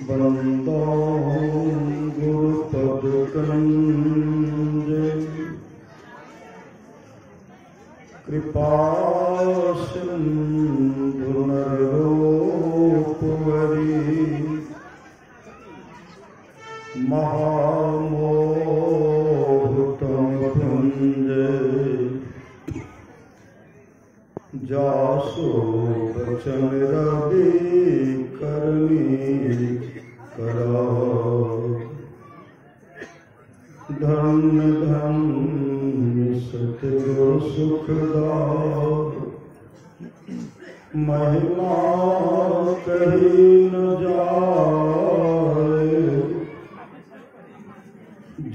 बंदो गुरुपद कंज कृपा सिंधु नरोपरि महामोहतम पुंज जासो बचन रवि करनी करा धन्य धन्य सतगुरु सुखदार महिमा कही न जाए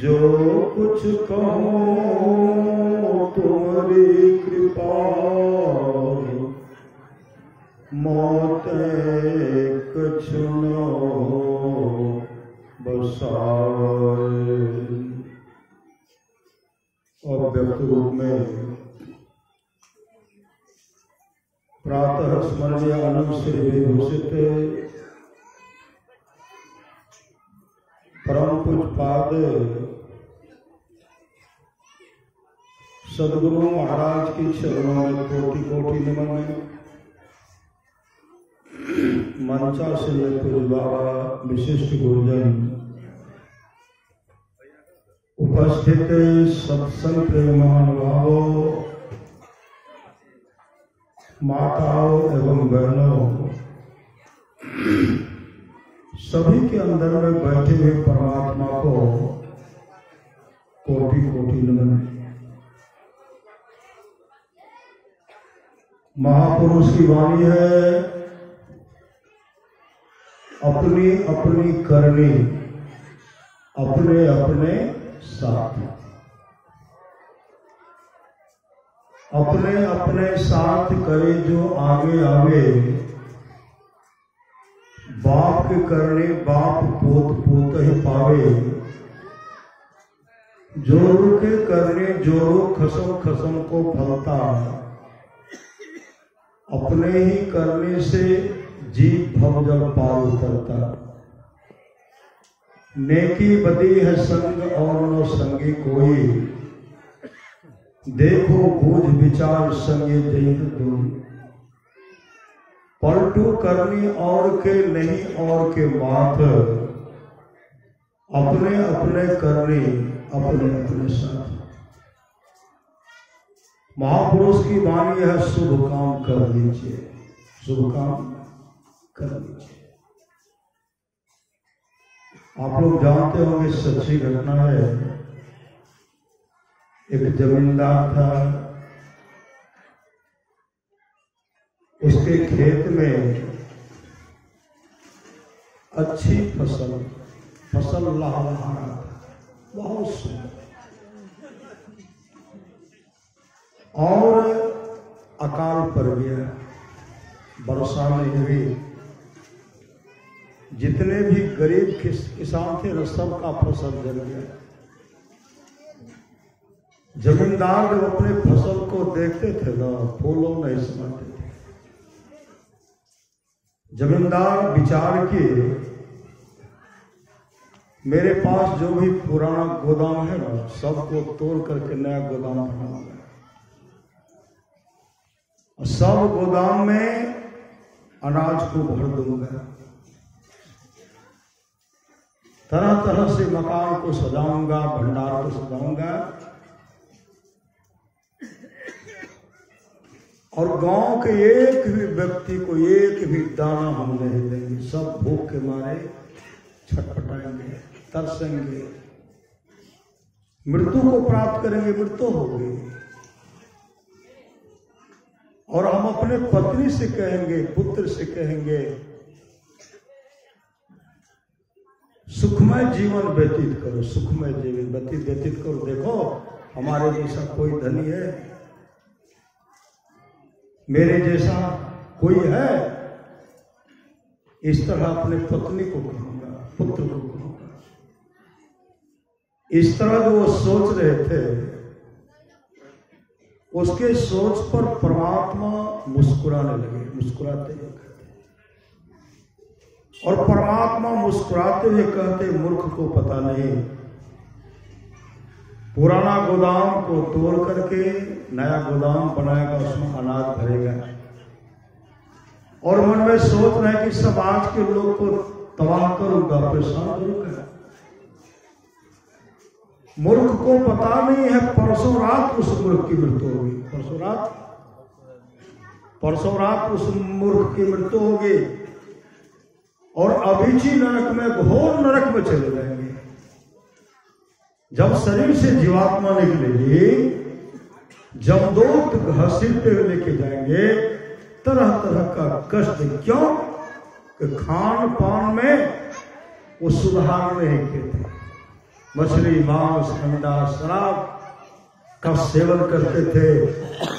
जो कुछ कहो तुम्हारी कृपा मौत कछु न बसाए। और व्यक्त रूप में प्रातः स्मरणीय आनंद से विभूषित परम पूज्यपाद सद्गुरु महाराज की चरणों में कोटि कोटि नमन। मंचा से पूज्य बाबा विशिष्ट गुरुजन, उपस्थित सत्संग प्रेमानुभावों, माताओं एवं बहनों, सभी के अंदर में बैठे हुए परमात्मा को कोटि कोटि नमन। महापुरुष की वाणी है, अपनी अपनी करनी अपने अपने साथ, अपने अपने साथ करे जो आगे आवे, बाप के करने बाप पोत पोत ही पावे, जोरू के करने जोरू खसम खसम को फलता, अपने ही करने से जीव भव जल पार उतरता। नेकी बदी है संग और नो संगी कोई, देखो बूझ विचार संगे जैन दूर। पलटू करनी और के नहीं और के माथ, अपने अपने करनी अपने अपने साथ। महापुरुष की वाणी है, शुभ काम कर लीजिए, शुभ काम कर लीजिए। आप लोग जानते होंगे, सच्ची घटना है। एक जमींदार था, उसके खेत में अच्छी फसल लहलहा, बहुत सुंदर, और अकाल पड़ गया, वर्षा नहीं हुई। जितने भी गरीब किसान थे न, सबका फसल जल गया। जमींदार जब अपने फसल को देखते थे ना, फूलों नहीं समझते थे। जमींदार विचार किए, मेरे पास जो भी पुराना गोदाम है ना, सबको तोड़ करके नया गोदाम बनाऊंगा। सब गोदाम में अनाज को भर दूंगा, तरह तरह से मकान को सजाऊंगा, भंडार को सजाऊंगा, और गांव के एक भी व्यक्ति को एक भी दाना हम नहीं देंगे। सब भूख के मारे छटपटाएंगे, तरसेंगे, मृत्यु को प्राप्त करेंगे, मृत्यु होगी। और हम अपने पत्नी से कहेंगे, पुत्र से कहेंगे, सुखमय जीवन व्यतीत करो, सुखमय जीवन व्यतीत करो। देखो हमारे जैसा कोई धनी है, मेरे जैसा कोई है? इस तरह अपने पत्नी को कहूंगा, पुत्र को कहूंगा। इस तरह जो वो सोच रहे थे, उसके सोच पर परमात्मा मुस्कुराने लगे, मुस्कुराते हुए कहते, और परमात्मा मुस्कुराते हुए कहते, मूर्ख को पता नहीं, पुराना गोदाम को तोड़ करके नया गोदाम बनाएगा, उसमें अनाज भरेगा, और मन में सोच रहे हैं कि समाज के लोग को तबाह करूंगा, परेशान करूंगा। मूर्ख को पता नहीं है परसों रात उस मूर्ख की मृत्यु होगी, परसों रात उस मूर्ख की मृत्यु होगी, और अभिची नरक में, घोर नरक में चले जाएंगे। जब शरीर से जीवात्मा निकलेगी, जमदूत घसीटते हुए लेके जाएंगे, तरह तरह का कष्ट। क्यों? कि खान पान में वो सुधार नहीं करते, मछली, मांस, अंडा, शराब का सेवन करते थे,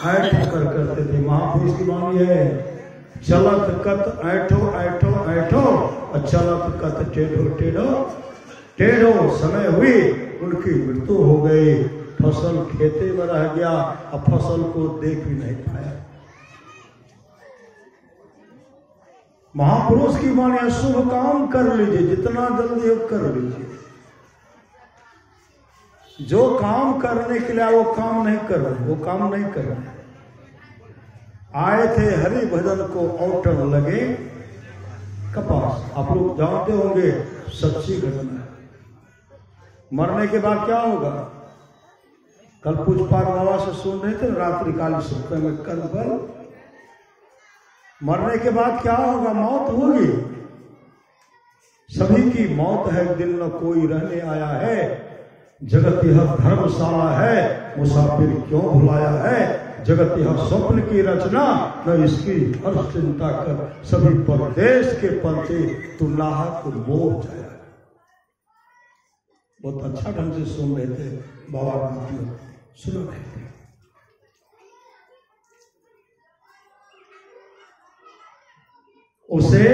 ऐठ कर करते थे। महापुरुष की वाणी है, चलत कत ऐठो ऐठो ऐठो, और चलत कत टेढ़ो टेढ़ो टेढ़ो। समय हुई, उनकी मृत्यु हो गई, फसल खेते में रह गया, और फसल को देख भी नहीं पाया। महापुरुष की वाणी, शुभ काम कर लीजिए, जितना जल्दी हो कर लीजिए। जो काम करने के लिए वो काम नहीं कर रहे, वो काम नहीं कर रहे। आए थे हरि भजन को औटन लगे कपास। आप लोग जानते होंगे, सच्ची घटना है। मरने के बाद क्या होगा? कल पूजपाल बाबा से सुन रहे थे, रात्रिकाल सत्य में कल मरने के बाद क्या होगा? मौत होगी। सभी की मौत है, दिन न कोई रहने आया है। जगत यह धर्मशाला है, मुसाफिर क्यों भुलाया है। जगत यह स्वप्न की रचना, न इसकी हर चिंता कर। सभी परदेश के पंथे, तू नाहक मोह जाया। बहुत अच्छा ढंग से सुन रहे थे बाबा, सुन रहे थे। उसे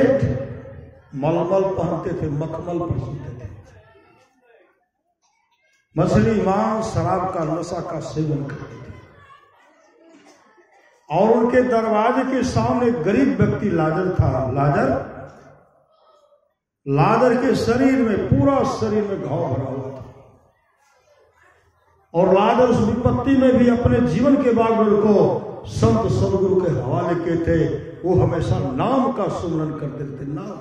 मलमल पहनते थे, मखमल पहनते थे, मछली, मांस, शराब का नशा का सेवन करते थे। और उनके दरवाजे के सामने गरीब व्यक्ति लाजर था। लाजर के शरीर में, पूरा शरीर में घाव भरा हुआ था, और लाजर उस विपत्ति में भी अपने जीवन के बागडोर को संत सदगुरु के हवाले किए थे। वो हमेशा नाम का सुमरन करते थे। नाम,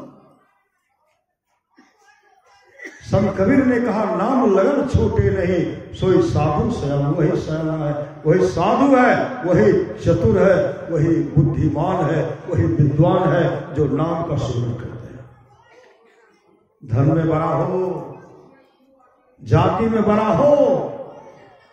संत कबीर ने कहा, नाम लगन छोटे नहीं, सोई साधु सयान। वही सयाना है, वही साधु है, वही चतुर है, वही बुद्धिमान है, वही विद्वान है, जो नाम का सुमरन करते हैं। धन में बड़ा हो, जाति में बड़ा हो,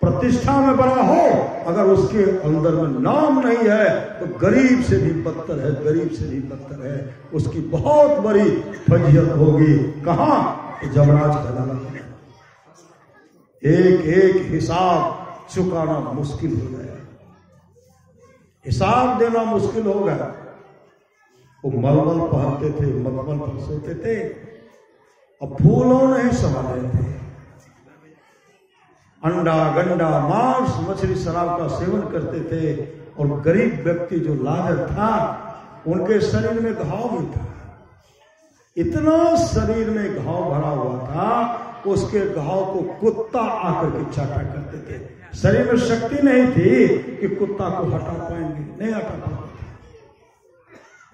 प्रतिष्ठा में बड़ा हो, अगर उसके अंदर में नाम नहीं है तो गरीब से भी बदतर है, गरीब से भी बदतर है। उसकी बहुत बड़ी फजीहत होगी। कहां? जमराज का अदालत में एक एक हिसाब चुकाना मुश्किल हो गया, हिसाब देना मुश्किल हो गया। वो मलमल पहनते थे, मखमल पर सोते थे, अब फूलों नहीं संभाले थे। अंडा, गंडा, मांस, मछली, शराब का सेवन करते थे। और गरीब व्यक्ति जो लाजर था, उनके शरीर में घाव भी था, इतना शरीर में घाव भरा हुआ था, उसके घाव को कुत्ता आकर के चाटा करते थे। शरीर में शक्ति नहीं थी कि कुत्ता को हटा पाएंगे, नहीं हटा पाते।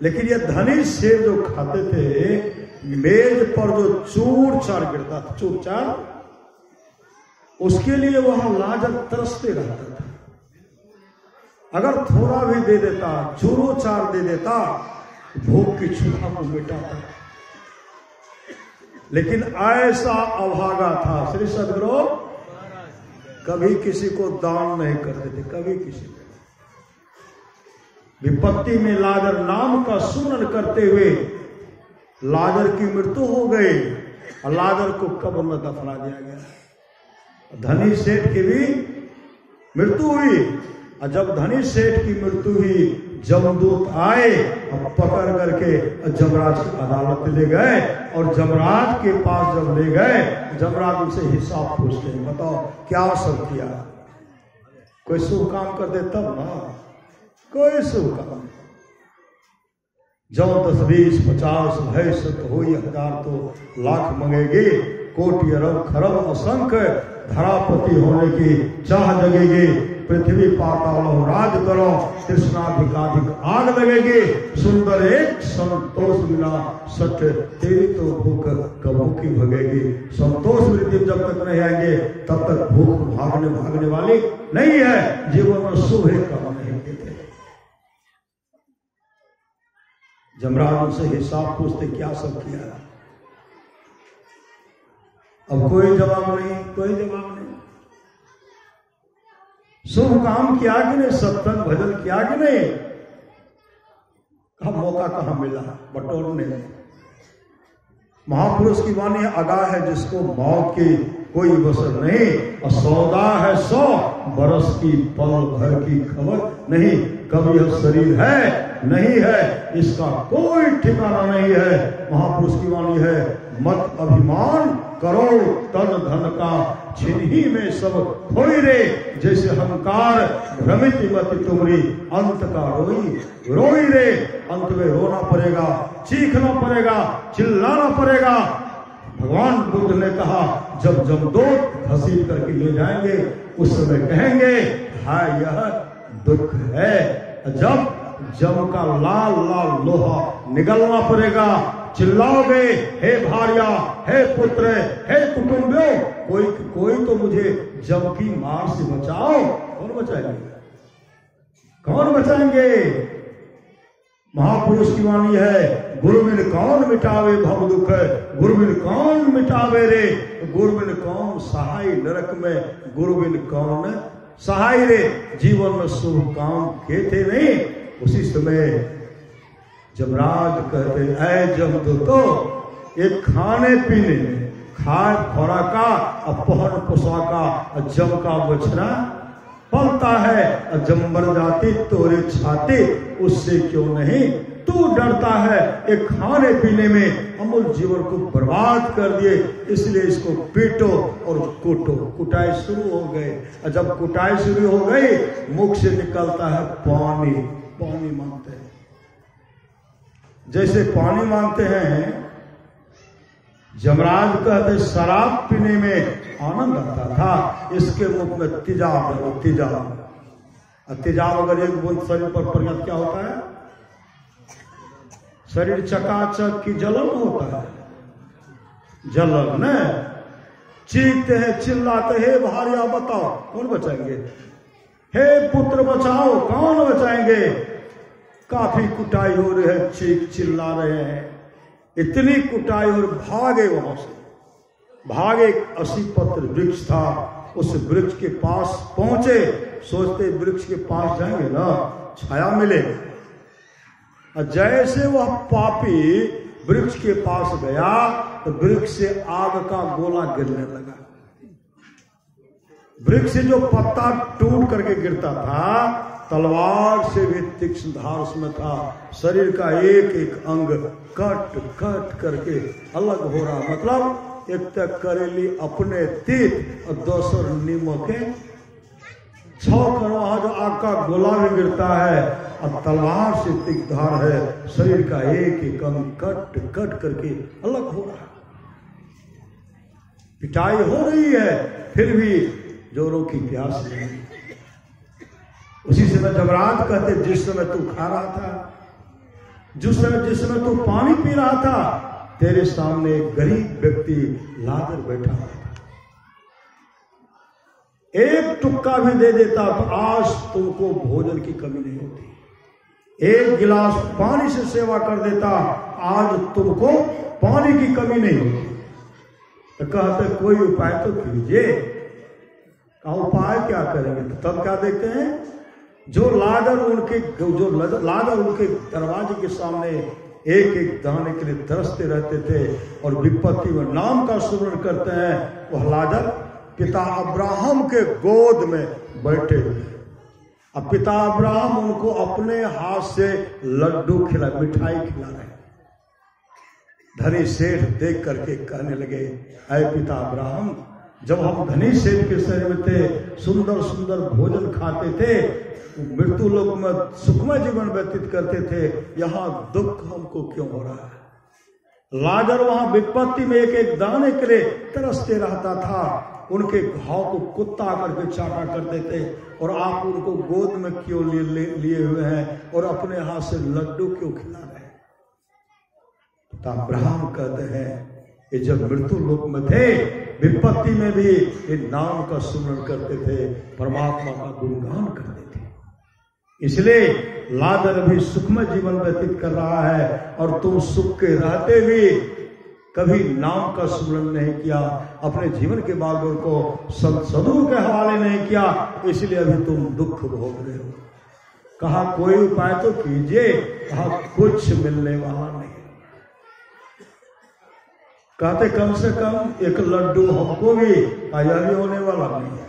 लेकिन ये धनी शेर जो खाते थे, मेज पर जो चूर चार गिरता था, चूर चार, उसके लिए वहां लाजर तरसते रहता था। अगर थोड़ा भी दे देता, चूरो चार दे देता, भूख की क्षुधा को मिटाता। लेकिन ऐसा अभागा था श्री सदगुरु, कभी किसी को दान नहीं करते थे, कभी किसी को। विपत्ति में लाजर नाम का सुमरन करते हुए लाजर की मृत्यु हो गई, और लाजर को कब्र में दफना दिया गया। धनी सेठ की भी मृत्यु हुई, और जब धनी सेठ की मृत्यु हुई, जमदूत आए और पकड़ करके जमराज की अदालत ले गए। और जमराज के पास जब ले गए, जमराज उनसे हिसाब पूछते हैं, बताओ क्या सब किया। कोई शुभ काम कर दे तब ना, कोई शुभ काम। जो 10 20 50 भय सत हो 1000 तो लाख मंगेगी, कोटि अरब खरब असंख्य धरापति होने की चाह जगेगी, पृथ्वी पाताल राज करो तृष्णाधिकाधिक आग लगेगी, सुंदर एक संतोष बिना सत्य तेरी तो भूख कबू की भगेगी। संतोष वृद्धि जब तक नहीं आएंगे तब तक भूख भागने वाली नहीं है। जीवन में शुभ काम नहीं देते। जमराज उनसे हिसाब पूछते क्या सब किया, अब कोई जवाब नहीं। शुभ काम किया कि नहीं, सत्संग भजन किया कि नहीं, कहा मौका कहां मिला बटोरने में। महापुरुष की वाणी आगाह है जिसको मौत की कोई बसर नहीं, और सौदा है 100 बरस की पल भर की खबर नहीं। कब यह शरीर है नहीं है इसका कोई ठिकाना नहीं है। महापुरुष की वाणी है मत अभिमान करो तन धन का छिन्ही में सब खोई रे, जैसे अहंकार भ्रमित मत तुमरी अंत का रोई रे। अंत में रोना पड़ेगा, चीखना पड़ेगा, चिल्लाना पड़ेगा। भगवान बुद्ध ने कहा जब जमदूत घसीट करके ले जाएंगे उस समय कहेंगे हाय यह दुख है। जब जम का लाल लाल लोहा निगलना पड़ेगा, चिल्लाओगे हे भार्या, हे पुत्र, हे कुटुंबियों, कोई तो मुझे जम की मार से बचाओ। कौन बचाएंगे? महापुरुष की वाणी है गुरुबिन कौन मिटावे भव दुख, गुरुबिन कौन मिटावे रे, गुरुबिन कौन सहाय नरक में, गुरुबिन कौन सहाय रे। जीवन में शुभ काम किए थे नहीं, उसी समय जमराज कहते ऐ जमदूतो एक खाने पीने में खाए खुराका अपहन पोशाका जम का बछड़ा पलता है, जम मर जाती तोरे छाती उससे क्यों नहीं तू डरता है। एक खाने पीने में अमूल जीवन को बर्बाद कर दिए, इसलिए इसको पीटो और कूटो। कुटाई शुरू हो गए, और जब कुटाई शुरू हो गई मुख से निकलता है पानी मांगते हैं। जैसे पानी मांगते हैं, जमराज कहते शराब पीने में आनंद आता था, इसके मुख में तेजाब। तेजाब अगर एक बूंद शरीर पर पड़ क्या होता है? शरीर चकाचक की जलन होता है, जलन न। चीखते हैं, चिल्लाते हैं, भार्या बताओ कौन बचाएंगे, हे पुत्र बचाओ कौन बचाएंगे। काफी कुटाई हो रही है, चीख चिल्ला रहे हैं, इतनी कुटाई और भागे वहां से। भागे 80 पत्र वृक्ष था, उस वृक्ष के पास पहुंचे, सोचते वृक्ष के पास जाएंगे ना छाया मिलेगा। जैसे वह पापी वृक्ष के पास गया तो वृक्ष से आग का गोला गिरने लगा। वृक्ष से जो पत्ता टूट करके गिरता था, तलवार से भी तीक्ष्ण धार उसमें था। शरीर का एक एक अंग कट करके अलग हो रहा। मतलब एक तक करेली अपने तीत और दूसर नीमके छौकर वहां जो आग का गोला भी गिरता है, और तलवार से तीक्ष्ण धार है। शरीर का एक एक अंग कट करके अलग हो रहा। पिटाई हो रही है, फिर भी जोरों की प्यास नहीं। उसी समय जमराज कहते जिस समय तू खा रहा था, जिस समय तू पानी पी रहा था, तेरे सामने एक गरीब व्यक्ति लाकर बैठा हुआ था। एक टुक्का भी दे देता तो आज तुमको भोजन की कमी नहीं होती। एक गिलास पानी से सेवा कर देता, आज तुमको पानी की कमी नहीं होती। तो कहते कोई उपाय तो कीजिए। का उपाय क्या करेंगे? तो तब क्या देखते हैं, जो लादर उनके दरवाजे के सामने एक एक दाने के लिए तरसते रहते थे और विपत्ति में नाम का स्मरण करते हैं, वह लादर पिता अब्राहम के गोद में बैठे हुए। अब पिता अब्राहम उनको अपने हाथ से लड्डू मिठाई खिला रहे। धनी सेठ देख करके कहने लगे, ऐ पिता अब्राहम, जब हम धनी सेठ के शहर में थे, सुंदर सुंदर भोजन खाते थे, मृत्यु लोक में सुखमय जीवन व्यतीत करते थे, यहाँ दुख हमको क्यों हो रहा है? लाजर वहां विपत्ति में एक एक दाने के लिए तरसते रहता था, उनके घाव को कुत्ता आकर के चाटा करते थे, और आप उनको गोद में क्यों लिए हुए हैं और अपने हाथ से लड्डू क्यों खिला रहे हैं? तो अब्राहम कहते हैं ये जब मृत्यु लोक में थे, विपत्ति में भी ये नाम का सुमरण करते थे, परमात्मा का गुणगान करते थे। इसलिए लाजर भी सुखमय जीवन व्यतीत कर रहा है, और तुम सुख के रहते भी कभी नाम का स्मरण नहीं किया, अपने जीवन के बागों को सदगुरु के हवाले नहीं किया, इसलिए अभी तुम दुख भोग रहे हो। कहा कोई उपाय तो कीजिए, कहा कुछ मिलने वाला नहीं। कहते कम से कम एक लड्डू हमको भी, यह भी होने वाला नहीं है।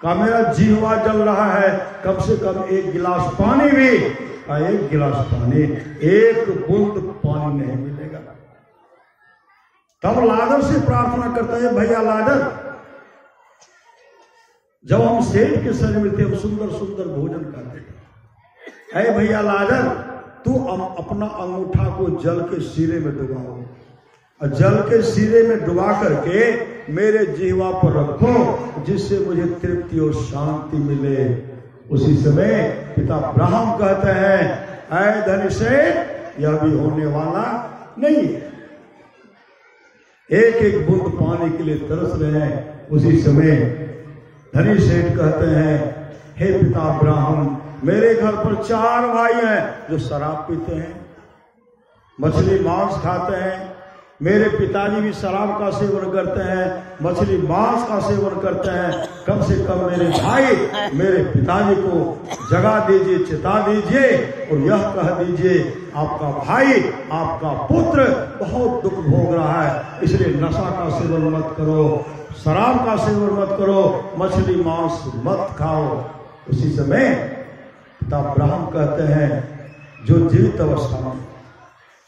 का मेरा जीवा जल रहा है, कम से कम एक गिलास पानी भी, एक गिलास पानी, एक बूंद पानी नहीं मिलेगा। तब लाजर से प्रार्थना करता है, भैया लाजर, जब हम सेठ के शरीर में थे, हम सुंदर सुंदर भोजन करते थे। अरे भैया लाजर, तू अपना अंगूठा को जल के सिरे में डुबाओ, और जल के सिरे में डुबा करके मेरे जीवा पर रखो, जिससे मुझे तृप्ति और शांति मिले। उसी समय पिता अब्राहम कहते हैं, ऐ धनी सेठ, यह भी होने वाला नहीं है। एक एक बूंद पानी के लिए तरस रहे हैं। उसी समय धनी सेठ कहते हैं, हे पिता अब्राहम, मेरे घर पर 4 भाई हैं जो शराब पीते हैं, मछली मांस खाते हैं। मेरे पिताजी भी शराब का सेवन करते हैं, मछली मांस का सेवन करते हैं। कम से कम मेरे भाई मेरे पिताजी को जगा दीजिए, चिता दीजिए, और यह कह दीजिए आपका भाई, आपका पुत्र बहुत दुख भोग रहा है, इसलिए नशा का सेवन मत करो, शराब का सेवन मत करो, मछली मांस मत खाओ। उसी समय पिता अब्राहम कहते हैं, जो जीवित अवस्था में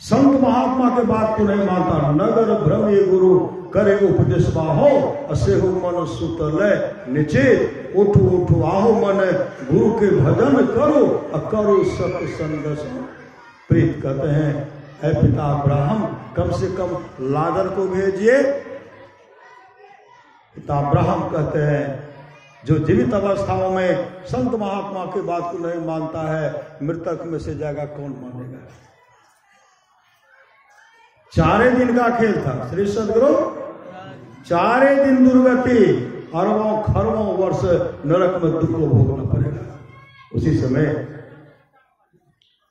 संत महात्मा के बात को नहीं मानता, नगर भ्रम ये गुरु करे उपदेश बाहो, असेहु मन सुतले नीचे, उठो उठो आहो मन गुरु के भजन करो, करो सत्संग प्रीत। कहते हैं, ऐ पिता अब्राहम, कम से कम लाजर को भेजिए। पिता अब्राहम कहते हैं, जो जीवित अवस्थाओं में संत महात्मा की बात को नहीं मानता है, मृतक में से जाएगा कौन मानेगा? 4 दिन का खेल था श्री सदगुरु, 4 दिन दुर्गति, अरबों खरबों वर्ष नरक में दुख को भोगना पड़ेगा। उसी समय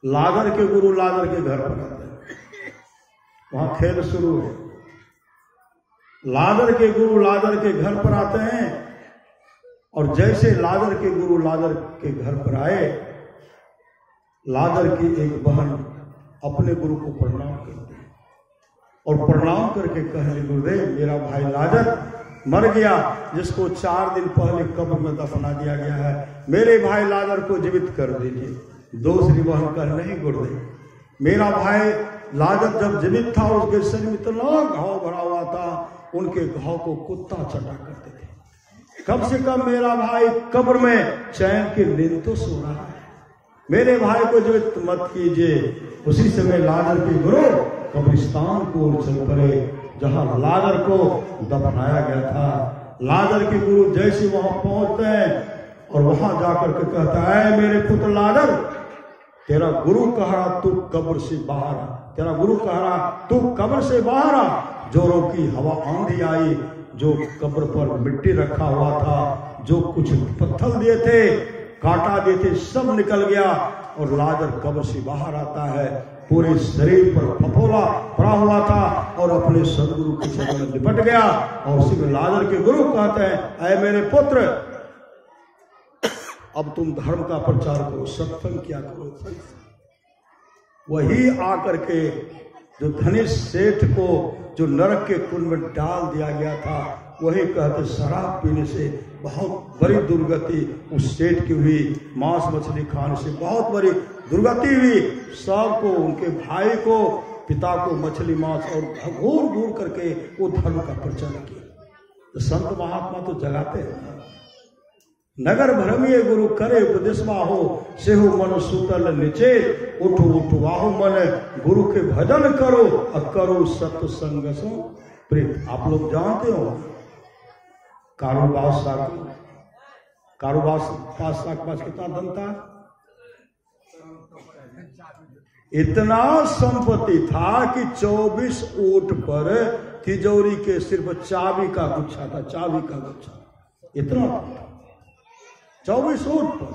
लाजर के गुरु लाजर के घर पर आते हैं, वहां खेल शुरू है। लाजर के गुरु लाजर के घर पर आते हैं, और जैसे लाजर के गुरु लाजर के घर पर आए, लाजर की एक बहन अपने गुरु को प्रणाम करती है, और प्रणाम करके कहे, गुरुदेव, मेरा भाई लाजर मर गया, जिसको 4 दिन पहले कब्र में दफना दिया गया है, मेरे भाई लाजर को जीवित कर दीजिए। दूसरी बहन कह, नहीं गुरुदेव, मेरा भाई लाजर जब जीवित था, उसके शरीर में इतना घाव भरा हुआ था, उनके घाव को कुत्ता चटा करते थे। कम से कम मेरा भाई कब्र में चैन की नींद तो सो रहा है, मेरे भाई को जीवित मत कीजिए। उसी समय लाजर के गुरु कब्रिस्तान को चल पड़े, जहां लाजर को दफनाया गया था। लाजर के गुरु जैसे वहां पहुंचते हैं, और वहां जाकर के कहता है, मेरे पुत्र लाजर, तेरा गुरु कह रहा तू कब्र से बाहर आ, तेरा गुरु कह रहा तू कब्र से बाहर आ। जोरों की हवा आंधी आई, जो कब्र पर मिट्टी रखा हुआ था, जो कुछ पत्थर दिए थे, काटा दिए थे, सब निकल गया, और लाजर कब्र से बाहर आता है। पूरे शरीर पर फफोला पड़ा हुआ था, और अपने सदगुरु के चरणों में लिपट गया। और उसी में लाजर के गुरु कहते हैं, ऐ मेरे पुत्र, अब तुम धर्म का प्रचार करो, सत्संग क्या करो। वही आकर के जो धनी सेठ को जो नरक के कुंड में डाल दिया गया था, वही कहते, शराब पीने से बहुत बड़ी दुर्गति उस सेठ की हुई, मांस मछली खाने से बहुत बड़ी दुर्गति हुई। सबको, उनके भाई को, पिता को मछली मांस और घूर घूर करके वो धर्म का प्रचार किया। तो संत महात्मा तो जगाते हैं, नगर भ्रमिये गुरु करे उपदेशवा हो, से हो मन सुतल नीचे, उठो उठवाहो मन गुरु के भजन करो, करो सत्संग सो प्रीत। आप लोग जानते हो कारोबार पास कितना धन था? इतना संपत्ति था कि 24 ऊंट पर तिजोरी के सिर्फ चाबी का गुच्छा था, चाबी का गुच्छा, इतना 24 ऊंट पर,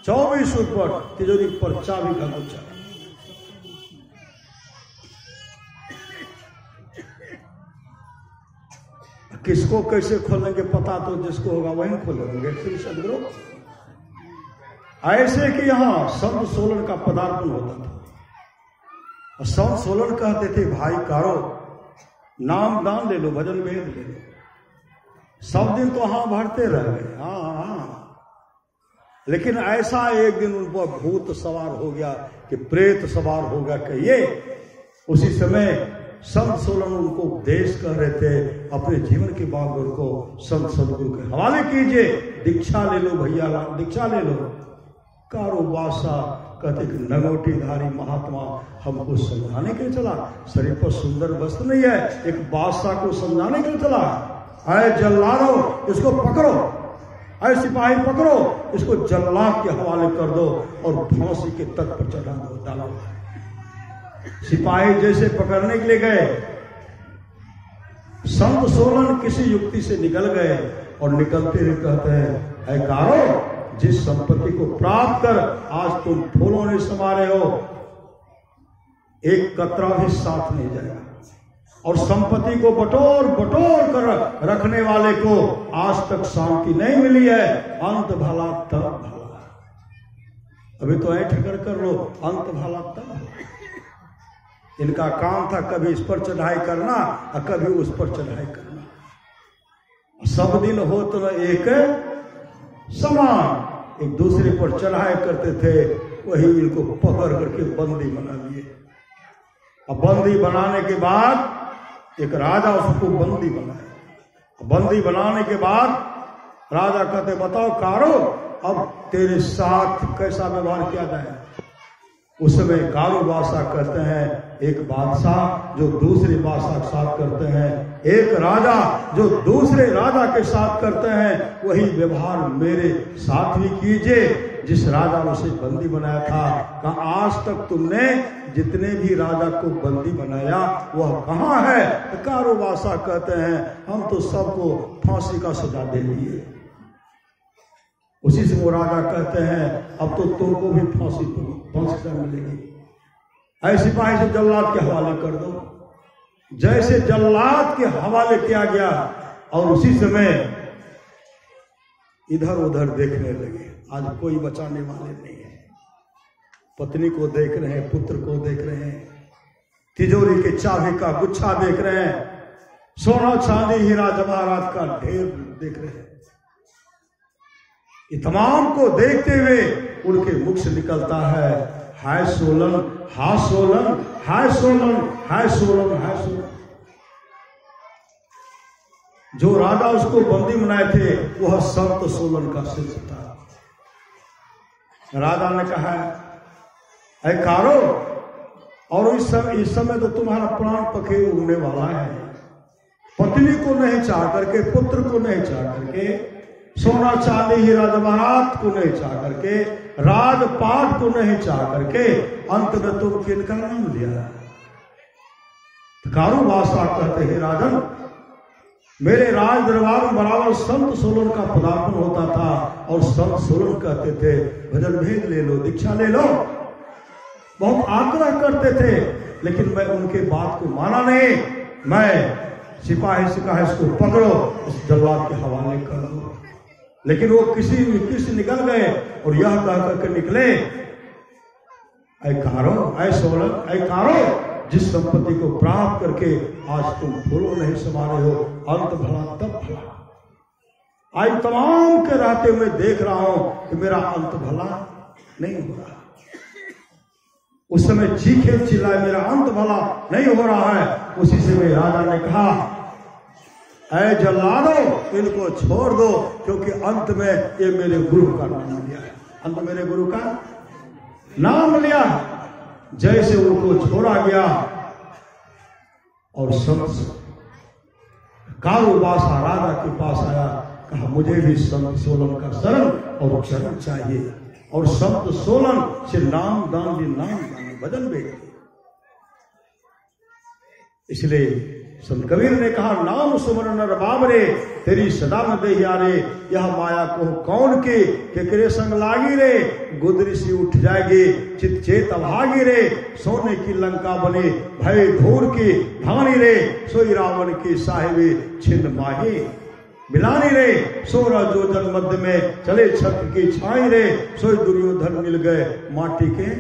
24 ऊंट पर तिजोरी पर चाबी का गुच्छा। किसको कैसे खोलेंगे पता तो जिसको होगा वही खोलेंगे। श्री सदगुरु ऐसे कि यहां संत सोलन का पदार्पण होता था। संत सोलन कहते थे भाई कारो नाम दान ले लो, भजन भेद ले लो। सब दिन तो हाँ भरते रह गए, हाँ, लेकिन ऐसा एक दिन उन पर भूत सवार हो गया कि प्रेत सवार हो गया कहिए। उसी समय संत सोलन उनको उपदेश कर रहे थे, अपने जीवन के बागुर को संत सदगुरु के हवाले कीजिए, दीक्षा ले लो भैया, दीक्षा ले लो। कारो बासा कहते कि नगोटीधारी महात्मा हमको समझाने के लिए चला, शरीर पर सुंदर वस्त्र नहीं है, एक बादशाह को समझाने के लिए चला। अरे जल्लादो इसको पकड़ो, अरे सिपाही पकड़ो, इसको जल्लाद के हवाले कर दो और फांसी के तट पर चढ़ा दो, डालो। सिपाही जैसे पकड़ने के लिए गए, संत सोलन किसी युक्ति से निकल गए और निकलते हुए कहते हैं ऐ कारो, जिस संपत्ति को प्राप्त कर आज तुम फूलों ने समारे हो, एक कतरा भी साथ नहीं जाएगा। और संपत्ति को बटोर बटोर कर रखने वाले को आज तक शांति नहीं मिली है, अंत भला तब भला। अभी तो ऐठ कर लो, अंत भला तब भला। इनका काम था कभी इस पर चढ़ाई करना और कभी उस पर चढ़ाई करना, सब दिन हो तो न एक समान, एक दूसरे पर चढ़ाई करते थे। वही इनको पकड़ करके बंदी बना लिए। अब बंदी बनाने के बाद एक राजा उसको बंदी बनाए। बंदी बनाने के बाद राजा कहते बताओ कारो अब तेरे साथ कैसा व्यवहार किया जाए। उस समय कारो बादशाह करते हैं एक बादशाह जो दूसरे बादशाह के साथ करते हैं, एक राजा जो दूसरे राजा के साथ करते हैं, वही व्यवहार मेरे साथ भी कीजिए। जिस राजा ने उसे बंदी बनाया था, कहा आज तक तुमने जितने भी राजा को बंदी बनाया वह कहाँ है? तो कारो बादशाह कहते हैं हम तो सबको फांसी का सजा दे दिए। उसी से वो राजा कहते हैं अब तो तुमको भी फांसी सजा मिलेगी, ऐसी सिपाही से जल्लाद के हवाले कर दो। जैसे जल्लाद के हवाले किया गया और उसी समय इधर उधर देखने लगे। आज कोई बचाने वाले नहीं है। पत्नी को देख रहे हैं, पुत्र को देख रहे हैं, तिजोरी के चाबी का गुच्छा देख रहे हैं, सोना चांदी हीरा जवाहरात का ढेर देख रहे हैं। ये तमाम को देखते हुए उनके मुख से निकलता है हाय सोलन, हाय सोलन, हाय सोलन, हाय सोलन, हाय सोलन। जो राजा उसको बंदी बनाए थे वह संत सोलन का शिष्य था। राजा ने कहा ऐ कारो, और इस समय तो तुम्हारा प्राण पखे उड़ने वाला है। पत्नी को नहीं चाह करके, पुत्र को नहीं चाह करके, सोना चांदी हीरा जवाहरात को नहीं चाह करके, राजपाट को नहीं चाह करके, अंत में तुम किनका नाम लिया? कारो बादशाह कहते हैं राजन, मेरे राज दरबार में बराबर संत सोलन का पदार्पण होता था और संत सोलन कहते थे भजन भेद ले लो, दीक्षा ले लो। बहुत आग्रह करते थे, लेकिन मैं उनके बात को माना नहीं। मैं सिपाही से कहा इसको पकड़ो, इस जल्लाद के हवाले कर दो। लेकिन वो किसी निकल गए और यह कह करके निकले ऐ कारो, ऐ सोलन, ऐ कारो, जिस संपत्ति को प्राप्त करके आज तुम फूलों नहीं समारे हो, अंत भला तब भला। आज तमाम के रहते हुए देख रहा हूं कि मेरा अंत भला नहीं हो रहा। उस समय चीखे चिल्लाए मेरा अंत भला नहीं हो रहा है। उसी समय राजा ने कहा ऐ जल्लादो इनको छोड़ दो, क्योंकि अंत में ये मेरे गुरु का नाम लिया है, अंत मेरे गुरु का नाम लिया। जैसे उनको छोड़ा गया और संत कारुबासा राजा के पास आया, कहा मुझे भी संत सोलन का शरण और चरण चाहिए। और संत सोलन से नाम दान भी, नाम दान भजन भी। इसलिए संत कबीर ने कहा, नाम सुमर नर बाबरे तेरी सदा न दे यारे, यह माया को कौन के केकरे संग लागी रे, गुदरी सी उठ जाएगी चित चेत अभागी रे, सोने की लंका बने भय धूर की धानी रे, सोई रावण की साहिबी छिन्न माही मिलानी रे, सोरा जोजन मध्य में चले छत्र की छाई रे, सोई दुर्योधन मिल गए माटी के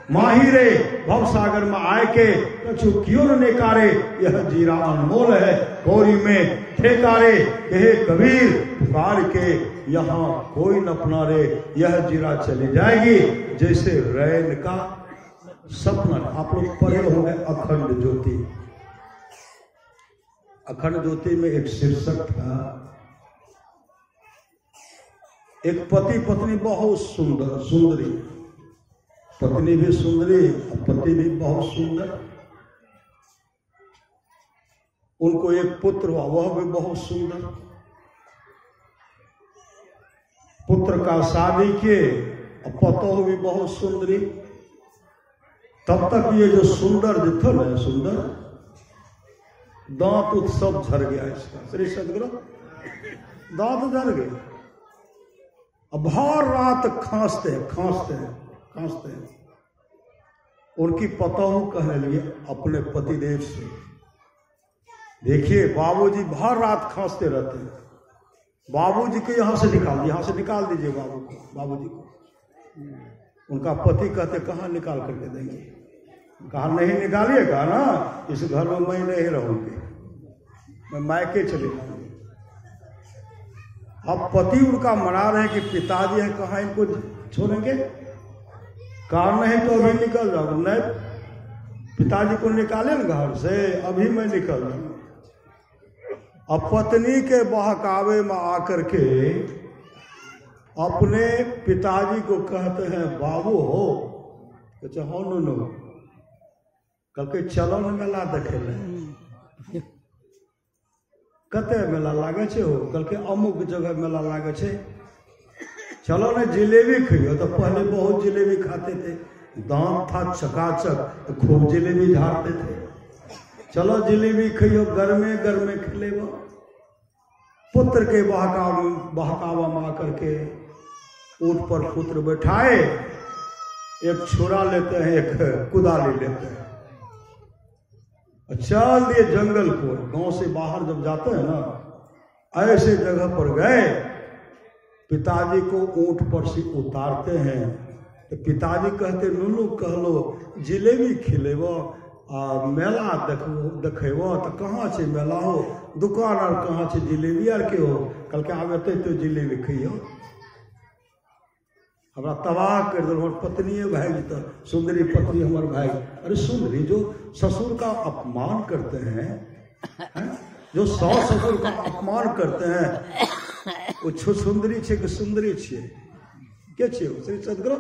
माही रे, भव सागर में आए के कछु क्यों न नेकारे, यह जीरा अनमोल है कोरी में ठेकारे, कहे कबीर पुकार के यहाँ कोई न अपना रे, यह जीरा चली जाएगी जैसे रैन का सपना। आप लोग पढ़े होंगे अखंड ज्योति। अखंड ज्योति में एक शीर्षक था, एक पति पत्नी बहुत सुंदर, सुंदरी, पत्नी भी सुंदरी, पति भी बहुत सुंदर। उनको एक पुत्र हुआ, वह भी बहुत सुंदर। पुत्र का शादी किए, पतोह भी बहुत सुंदरी। तब तक ये जो सुंदर जो था ना, सुंदर दांत उत सब झड़ गया इसका। श्री सदगुरु दांत झड़ गए। अब हर रात खांसते हैं, खांसते हैं, खांसते हैं। उनकी पतोह कहने लगी अपने पतिदेव से, देखिए बाबूजी भर रात खांसते रहते हैं, बाबूजी को यहां से निकाल दीजिए बाबू को, बाबूजी को। उनका पति कहते कहां निकाल करके देंगे, कहा नहीं निकालिएगा ना, इस घर में मैं नहीं रहूंगी, मैं मायके चले जाऊंगी। अब पति उनका मना रहे कि पिताजी है, कहा इनको छोड़ेंगे, कहा नहीं तो अभी निकल जाओ। नहीं, पिताजी को निकाले ना घर से, अभी मैं निकल जाऊंगा। अब पत्नी के बहकावे में आकर के अपने पिताजी को कहते हैं बाबू हो, कहते हो नो, कल के चलो न मेला देखे ले, कते मेला लागे छे हो, कल के अमुक जगह मेला लागे छे, चलो न जिलेबी खइयो। तो पहले बहुत जिलेबी खाते थे, दांत था चकाचक, तो खूब जिलेबी झाड़ते थे, चलो जिलेबी खइयो, गर्मे खिलेबो। पुत्र के बहकावा में आकर के ऊंट पर पुत्र बैठाए, एक छुरा लेते हैं, एक कुदाली लेते हैं, चल दिए जंगल को। गांव से बाहर जब जाते हैं ना, ऐसे जगह पर गए, पिताजी को ऊंट पर से उतारते हैं, तो पिताजी कहते नुनू कह लो जिलेबी खिलेबो आ मेला देखेबो, तो कहाँ से मेला हो, दुकान और कहाँ से जिलेबी आर के हो, कल के आबते तो जिलेबी खइयो। हमारा तबाह कर दो, हमारे पत्नी भाई, तो सुंदरी पत्नी हमारे भाई। अरे सुंदरी जो ससुर का अपमान करते हैं, जो सास ससुर का अपमान करते हैं, वो सुंदरी छे कि सुंदरी छे, क्या छे? श्री सदगुरु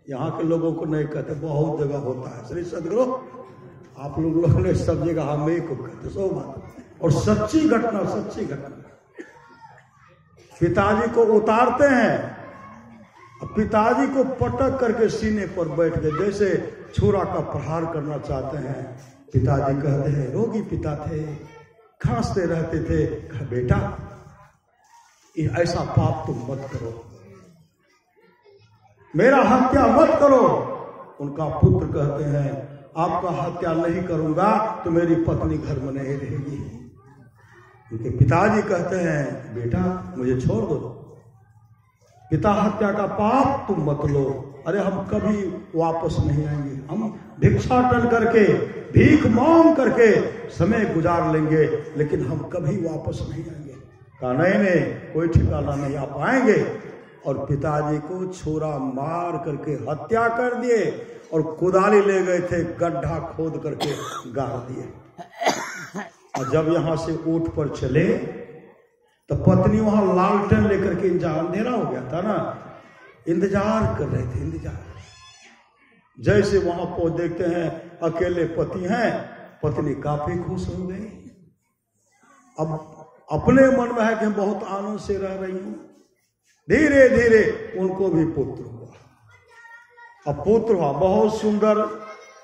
यहाँ के लोगों को नहीं कहते, बहुत जगह होता है। श्री सदगुरु आप लोगों ने सब जगह हमें को कहते, सो बात। और सच्ची घटना, सच्ची घटना, पिताजी को उतारते हैं, पिताजी को पटक करके सीने पर बैठ गए, जैसे छुरा का प्रहार करना चाहते हैं। पिताजी कहते हैं, रोगी पिता थे, खांसते रहते थे, कहा बेटा ऐसा पाप तुम मत करो, मेरा हत्या मत करो। उनका पुत्र कहते हैं, आपका हत्या नहीं करूंगा तो मेरी पत्नी घर में नहीं रहेगी। उनके पिताजी कहते हैं, बेटा मुझे छोड़ दो, पिता हत्या का पाप तुम मत लो। अरे हम कभी वापस नहीं आएंगे, हम भिक्षाटन करके, भीख मांग करके समय गुजार लेंगे, लेकिन हम कभी वापस नहीं आएंगे। कहा नहीं, कोई ठिकाना नहीं, आप आएंगे। और पिताजी को छोरा मार करके हत्या कर दिए, और कुदाली ले गए थे, गड्ढा खोद करके गाड़ दिए। और जब यहां से ऊंट पर चले तो पत्नी वहां लालटेन लेकर के अंधेरा हो गया था ना, इंतजार कर रहे थे, इंतजार। जैसे वहां पहुंच देखते हैं अकेले पति हैं, पत्नी काफी खुश हो गई। अब अपने मन में है कि बहुत आनंद से रह रही हूं। धीरे धीरे उनको भी पुत्र हुआ। अब पुत्र हुआ, बहुत सुंदर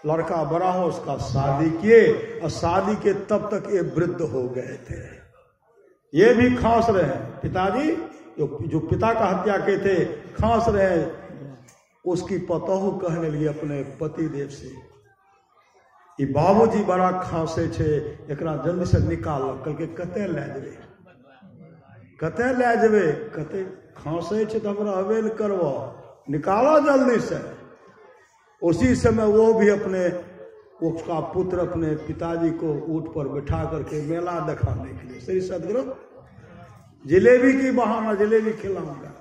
लड़का बड़ा हो, उसका शादी किए और शादी के तब तक ये वृद्ध हो गए थे। ये भी खांस रहे हैं, पिताजी जो पिता का हत्या किए थे खांस रहे हैं। उसकी पतोहू कहने लगी अपने पति देव से, ये बाबूजी बड़ा खांसे छे, एकरा जल्दी से निकाल, कल के कते ले जेबे, कते ले जेबे, कते खांसे छे तो हमरा हवे न करवा, निकालो जल्दी से। उसी समय वो भी अपने उसका पुत्र अपने पिताजी को ऊंट पर बिठा करके मेला दिखाने के लिए, श्री सदगुरु जिलेबी की बहाना, जिलेबी खिलाऊंगा।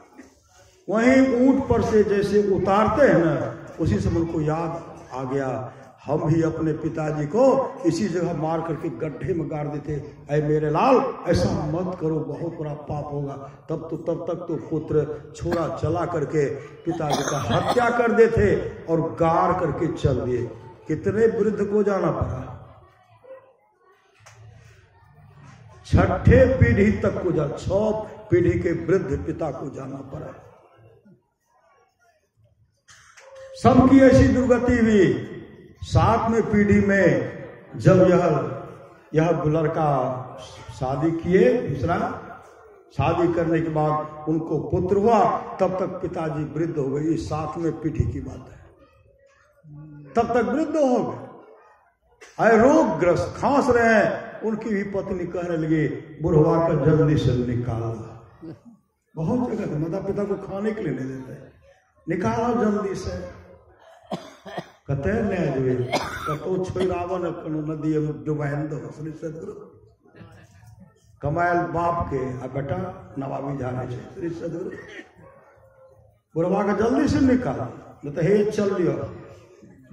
वहीं ऊंट पर से जैसे उतारते हैं ना, उसी समय उनको याद आ गया, हम भी अपने पिताजी को इसी जगह मार करके गड्ढे में गाड़ देते। ऐ मेरे लाल ऐसा मत करो, बहुत बड़ा पाप होगा। तब तक तो पुत्र छोरा चला करके पिताजी का हत्या कर देते और गाड़ करके चल दिए। कितने वृद्ध को जाना पड़ा, 6ठे पीढ़ी तक को जा, 6 पीढ़ी के वृद्ध पिता को जाना पड़ा। सबकी ऐसी दुर्गति हुई। 7वें पीढ़ी में जब यह लड़का शादी किए, दूसरा शादी करने के बाद उनको पुत्र हुआ, तब तक पिताजी वृद्ध हो गए। 7वें पीढ़ी की बात है, तब तक वृद्ध हो गए, रोगग्रस्त खांस रहे हैं। उनकी भी पत्नी कहने लगी, बुढ़वा का जल्दी से निकालो। बहुत जगह माता पिता को खाने के लिए नहीं देते, निकालो जल्दी से, कते ले जेबे, कतो छोड़ावन नदी में डुबाइन दो। श्री सदगुरु कमायल बाप के आ बेटा नवाबी जाने छे। श्री सदगुरु बुढ़वा के जल्दी से निकाल, नहीं तो हे चल लियो,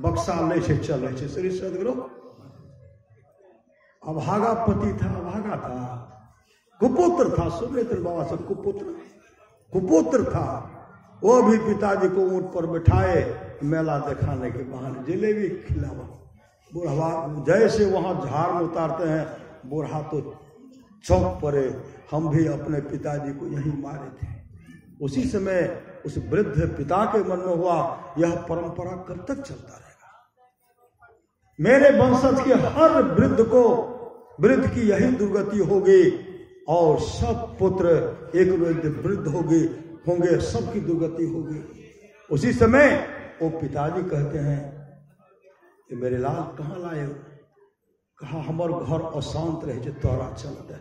बक्सा ले छे चल छे। श्री सदगुरु अभागा पति था, अभागा था, कुपुत्र था, सुरेंद्र बाबा से कुपुत्र था। वो भी पिताजी को ऊंट पर बिठाए, मेला दिखाने के बहाने जिलेबी खिलावा। बुढ़वा जैसे वहां झाड़ में उतारते हैं, बूढ़ा तो चौंक पड़े, हम भी अपने पिताजी को यहीं मारे थे। उसी समय उस वृद्ध पिता के मन में हुआ, यह परंपरा कब तक चलता रहेगा? मेरे वंशज के हर वृद्ध की यही दुर्गति होगी और सब पुत्र एक वृद्ध होंगे, सबकी दुर्गति होगी। उसी समय वो पिताजी कहते हैं, मेरे लाल कहाँ लाए? कहा हमार घर अशांत रहे, तोरा चलते,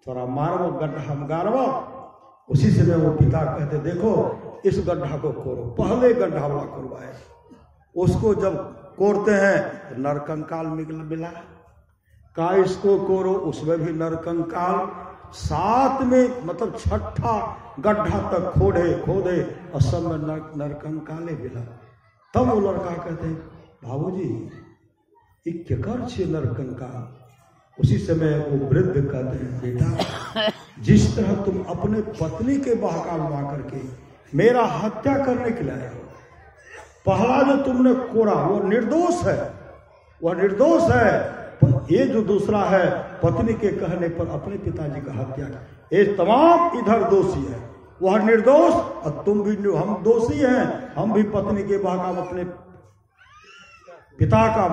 तोरा मारबो गड्ढा हम गाड़बो। उसी समय वो पिता कहते, देखो इस गड्ढा को कोरो, पहले गड्ढा वाला करवाए। उसको जब कोरते हैं नरकंकाल मिला, का इसको कोरो, उसमें भी नरकंकाल। 7 में मतलब 6ठा गड्ढा तक खोदे और सब में नरकंकाले मिला। तब वो लड़का कहते हैं, बाबूजी ये क्या कर छे नरकंकाल? उसी समय वो वृद्ध कहते हैं, बेटा जिस तरह तुम अपने पत्नी के बहकावा करके मेरा हत्या करने के लिए आए हो, पहला जो तुमने कोरा वो निर्दोष है, वह निर्दोष है। पर ये जो दूसरा है, पत्नी के कहने पर अपने पिताजी का हत्या, ये तमाम इधर दोषी है, वह निर्दोष और तुम भी, हम दोषी हैं, हम भी पत्नी के बहकावे अपने पिता का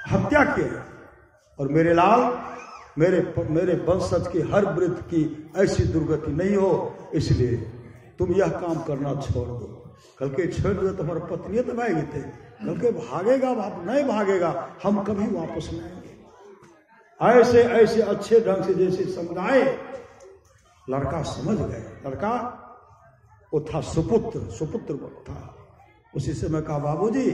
हत्या किए। और मेरे लाल, मेरे वंशज के हर वृद्ध की ऐसी दुर्गति नहीं हो, इसलिए तुम यह काम करना छोड़ दो। कल के छोड़ दो तो हमारा पत्नी तो भागे थे, कल के भागेगा, नहीं भागेगा, हम कभी वापस नहीं आएंगे। ऐसे ऐसे अच्छे ढंग से जैसे समझाए, लड़का समझ गए। लड़का वो था सुपुत्र था। उसी समय कहा, बाबूजी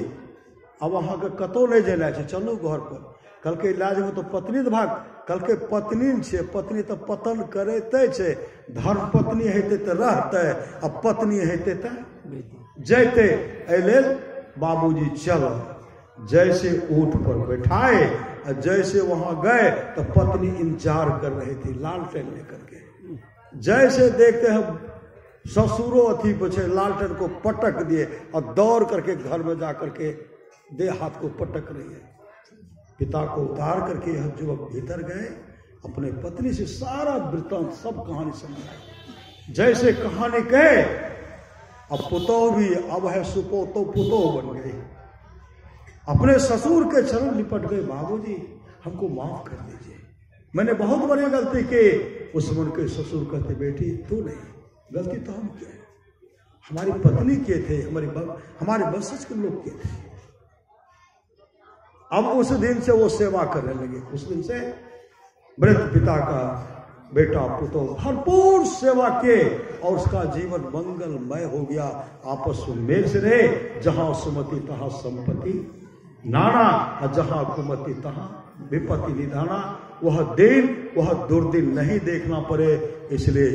अब वहां के कतो नहीं जाना है, चलो घर पर। कल के इलाज में तो पत्नी तो भाग, कल के पत्नी छे, पत्नी तो पतन करते छे, धर्म पत्नी हेते तो रहते, अब पत्नी हेते तो जैते। ऐले बाबूजी चल, जैसे ऊंट पर बैठाए और जैसे वहां गए तो पत्नी इंतजार कर रही थी लालटेन लेकर के। जैसे देखते हैं ससुरो अथी बचे लालटेन को पटक दिए और दौड़ करके घर में जाकर के दे हाथ को पटक रही है। पिता को उतार करके यह युवक भीतर गए, अपने पत्नी से सारा वृत्तांत सब कहानी समझाई। जैसे कहानी कहे अब पुतोह भी अब है सुपो तो पुतोह बन गई, अपने ससुर के चरण लिपट गए, बाबूजी हमको माफ कर दीजिए, मैंने बहुत बड़ी गलती की। उस मन के ससुर कहते बेटी तू नहीं, गलती तो हम किए, हमारी पत्नी किए थे, हमारे वंशज के लोग किए थे। अब उस दिन से वो सेवा करने लगे। उस दिन से वृद्ध पिता का बेटा पुतोह भरपूर सेवा किए और उसका जीवन मंगलमय हो गया। आपस में मेल से रहे, जहां सुमति तहां संपत्ति नाना और जहां कुमति तहां विपत्ति निधाना। वह दिन वह दुर्दिन नहीं देखना पड़े, इसलिए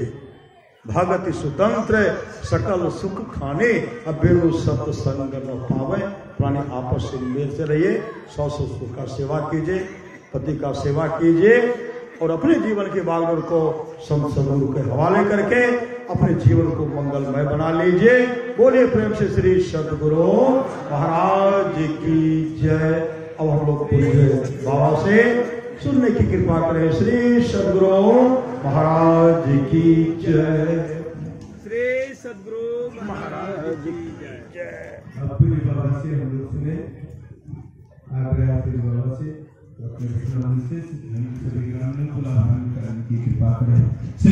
भगति स्वतंत्र सकल सुख खाने अब बेरु सत संग न पावे। प्राणी आपस से मेल से रहिए, ससुर का सेवा कीजिए, पति का सेवा कीजिए और अपने जीवन के बागडोर को संत सद्गुरु के हवाले करके अपने जीवन को मंगलमय बना लीजिए। बोलिए प्रेम से श्री सद्गुरु महाराज की जय। अब हम लोग पूज्य बाबा से सुनने की कृपा करें। श्री सद्गुरु महाराज की जय। श्री सद्गुरु महाराज की जय। बाबा से हम लोग सुने आग्रह बाबा से अपने सभी ग्रामीण को लाभान्वित करने की कृपा करें।